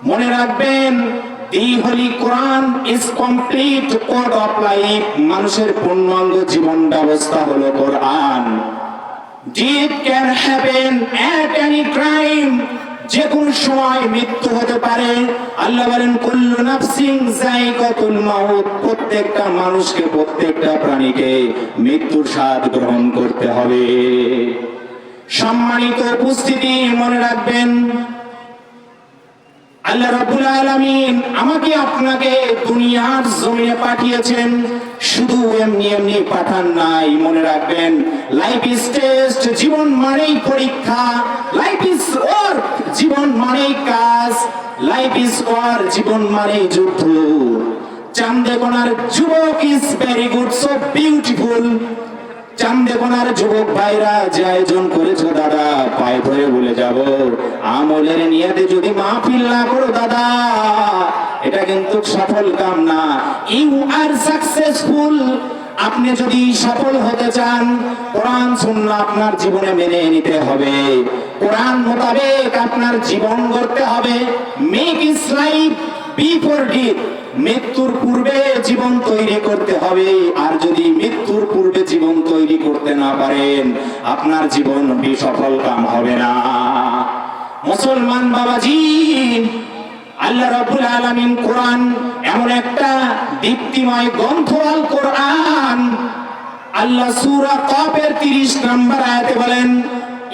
মনে রাখবেন, the holy Quran is complete code of life. মানুষের পূর্ণাঙ্গ জীবন ব্যবস্থা হলো কোরআন। Death can happen at any time, যে কোনো সময় মৃত্যু হতে পারে। আল্লাহ বলেন কুল্লু নাফসিন যায়িকাতুল মাউত, প্রত্যেকটা মানুষকে, প্রত্যেকটা প্রাণীকে মৃত্যুর স্বাদ গ্রহণ করতে হবে। সম্মানিত উপস্থিতি, মনে রাখবেন আল্লাহ রাব্বুল আলামিন আমাকে আপনাকে দুনিয়ার জমিনে পাঠিয়েছেন, শুধু এমনি এমনি পাঠান নাই। মনে রাখবেন, লাইফ ইজ টেস্ট, জীবন মানেই পরীক্ষা। লাইফ ইজ ওয়ার্ক, জীবন মানেই কাজ। লাইফ ইজ ওয়ার, জীবন মানেই যুদ্ধ। চান্দেকোনার যুবক is very good, so beautiful. চান্দেকোনার যুবক ভাইরা যে আয়োজন করেছো দাদা, পায়ে ধরে বলে যাব, আমলের নিয়তে যদি মাহফিল না করো দাদা, এটা কিন্তু সফল কাম না। You are successful. আপনি যদি সফল হতে চান, কোরআন সুন্নাহ আপনার জীবনে মেনে নিতে হবে। কোরআন মোতাবেক আপনার জীবন গড়তে হবে। মেক ইস লাইফ বিফোর ডেথ, মৃত্যুর পূর্বে জীবন তৈরি করতে হবে। আর যদি মৃত্যুর পূর্বে জীবন তৈরি করতে না পারেন, আপনার জীবন বিসফল কাম হবে না। মুসলমান বাবাজি, আল্লাহ রাব্বুল আলামিন কোরআন এমন একটা দীপ্তিময় গ্রন্থ, আল কোরআন। আল্লাহ সূরা কাফের 30 নম্বর আয়াতে বলেন,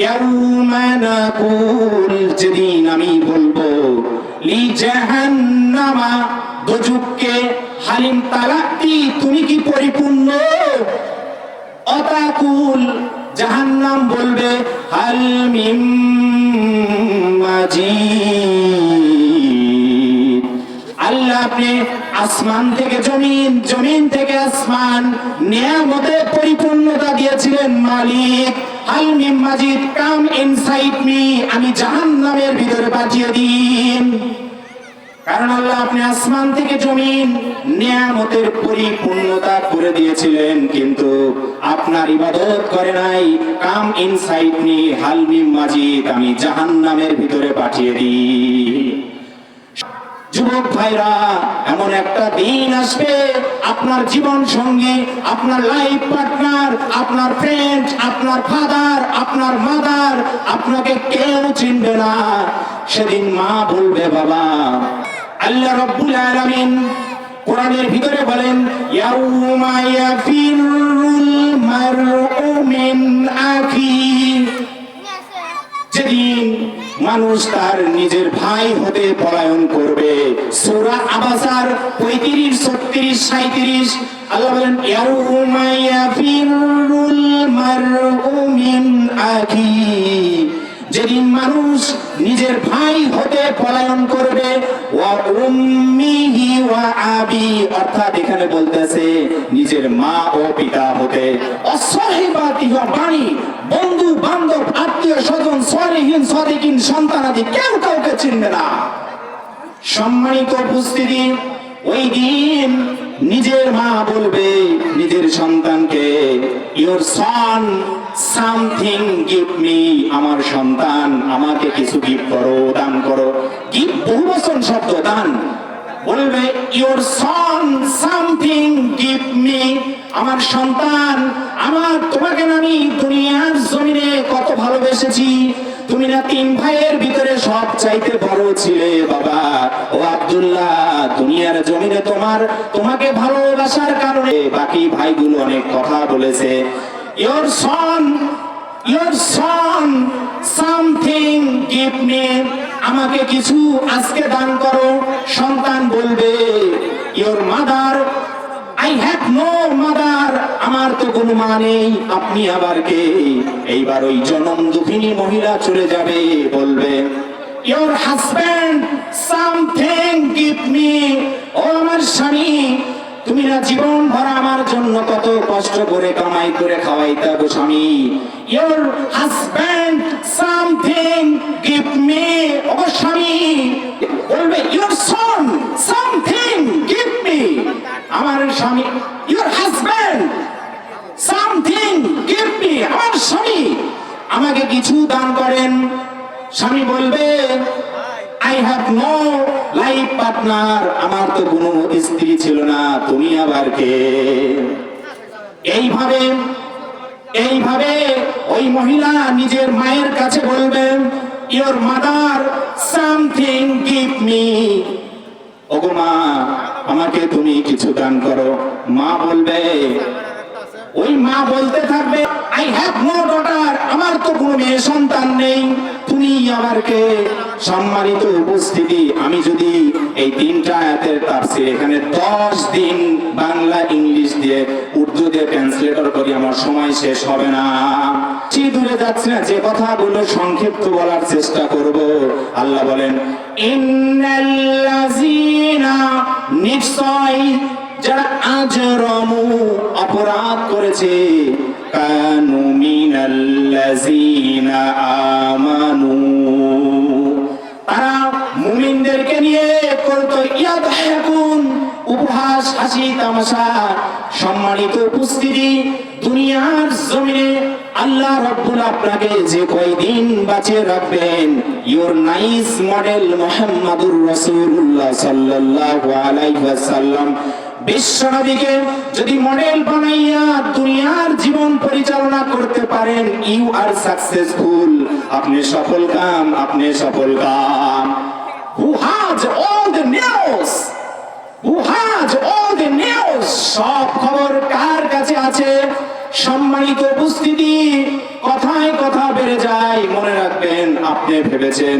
ইয়াউমা নাকুল, যেদিন আমি বলবো, লি জাহান্নামা, দোজখকে, হালিম তালাক্তি, তুমি কি পরিপূর্ণ? অতাকুল, জাহান্নাম বলবে, হাল মিম মাজিদ। আল্লাহ আপনি আসমান থেকে জমিন, জমিন থেকে আসমান নিয়ামতে পরিপূর্ণতা দিয়েছিলেন মালিক। হাল মিম মাজিদ, কাম ইনসাইড মি, আমি জাহান্নামের ভিতরে পাঠিয়ে দিন। কারণ আল্লাহ আপনি আসমান থেকে জমিন নিয়ামতের পরিপূর্ণতা করে দিয়েছিলেন, কিন্তু আপনার ইবাদত করে নাই। কাম ইনসাইড মি, হাল মিম মাজিদ, আমি জাহান্নামের ভিতরে পাঠিয়ে দিই। যুবক ভাইরা, এমন একটা দিন আসবে, আপনার জীবন সঙ্গী, আপনার লাইফ পার্টনার, আপনার ফ্রেন্ড, আপনার ফাদার, আপনার মাদার, আপনাকে কেউ চিনবে না। সেদিন মা বলবে বাবা। আল্লাহ রাব্বুল আলামিন কোরআনের ভিতরে বলেন, ইয়াউমা ইয়াফিরুল মারউ মিন আখি, যেদিন মানুষ তার নিজের ভাই হতে পলায়ন করবে। সূরা আবাসার 35, 36, 37 আল্লাহ বলেন, ইয়াউমা ইয়াফিরুল মারউ মিন আখি, যেদিন মানুষ নিজের ভাই হতে পলায়ন করবে। ওয়া উম্মিহি ওয়া আবি, অর্থাৎ এখানে বলতেছে নিজের মা ও পিতা হতে। অসহিবাতিহি, বাণী, বন্ধু বান্ধব, আত্মীয় স্বজন, সলিহিন সাদিকিন, সন্তানাদি, কেউ কাউকে চিনবে না। সম্মানিত উপস্থিতি, ওই দিন নিজের মা বলবে নিজের সন্তানকে, your Son something give me, আমার সন্তান আমাকে কিছু গিফট করো, দান করো। গিফট বহুবচন শব্দ, দান। বলবে your Son something give me, আমার সন্তান, আমার তোমাকে না আমি দুনিয়ার জমিনে কত ভালোবেসেছি। তুমি না 3 ভাইয়ের ভিতরে সব চাইতে বড় ছিলে বাবা। ও আব্দুল্লাহ, দুনিয়ার জমিনে তোমাকে ভালোবাসার কারণে বাকি ভাইগুলো অনেক কথা বলেছে। Your son something give me, আমাকে কিছু আজকে দান করো। সন্তান বলবে, your mother, I have no mother, আমার তো কোনো মা নেই, আপনি আবার কে? এইবার ওই জনম দুঃখিনী মহিলা চলে যাবে, বলবে, your husband something give me, ও আমার স্বামী, তুমি না জীবন ভর আমার জন্য কত কষ্ট করে কামাই করে খাওয়াইতে গো স্বামী। your husband something give me, ও স্বামী বলবে, your son something give me, আমার স্বামী, your husband something give me, আমার স্বামী আমাকে কিছু দান করেন। স্বামী বলবে, I have no life partner, আমার তো কোনো স্ত্রী ছিল না, তুমি আবার কে? এইভাবে এইভাবে ওই মহিলা নিজের মায়ের কাছে বলবেন, your mother something give me. ওগো মা, আমাকে তুমি কিছু দান করো। মা বলবে, ওই মা বলতে থাকবে, আই হ্যাভ নো ডটার, আমার তো কোনো মেয়ে সন্তান নেই, তুমি আবার কে? সম্মানিত উপস্থিতি, আমি যদি এই 3টা আয়াতের তাফসীর এখানে 10 দিন বাংলা ইংলিশ দিয়ে উর্দু দিয়ে ট্রান্সলেটর করি, আমার সময় শেষ হবে না। বেশি দূরে যাচ্ছি না, যে কথাগুলো সংক্ষিপ্ত বলার চেষ্টা করব। আল্লাহ বলেন, ইন্নাল্লাযীনা, নিশ্চয় যারা আজরামু, অপরাধ করেছে, কানু মিনাল্লাযীনা আমানু, তারা মুমিনদেরকে নিয়ে করতো ইয়াদহাকুন, উপহাস, হাসি তামাশা। সম্মানিত উপস্থিতি, দুনিয়ার জমিনে আল্লাহ রাব্বুল আপনাকে যে কয়দিন বাঁচিয়ে রাখবেন, ইওর নাইস মডেল মুহাম্মাদুর রাসূলুল্লাহ সাল্লাল্লাহু আলাইহি ওয়াসাল্লাম বিশ্বনবীকে যদি মডেল বানাইয়া দুনিয়ার জীবন পরিচালনা করতে পারেন, ইউ আর সাকসেসফুল, আপনি সফল কাম, আপনি সফল কাম। Who has all the news, who has all the news, সব খবর কার কাছে আছে? সম্মানিত উপস্থিতি, কথায় কথা বেড়ে যায়, মনে রাখবেন, আপনি ভেবেছেন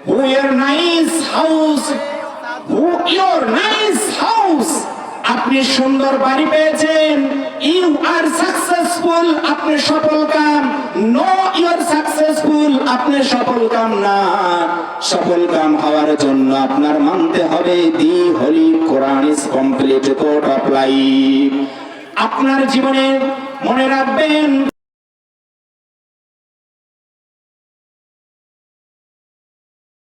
who your nice house, who your nice house, আপনি সুন্দর বাড়ি পেয়েছেন, ইউ আর সাকসেসফুল, আপনি সফল কাম। নো, ইউ আর সাকসেসফুল, আপনি সফল কাম না। সফল কাম হওয়ার জন্য আপনার মানতে হবে the holy Quran is complete code of life. আপনার জীবনে মনে রাখবেন,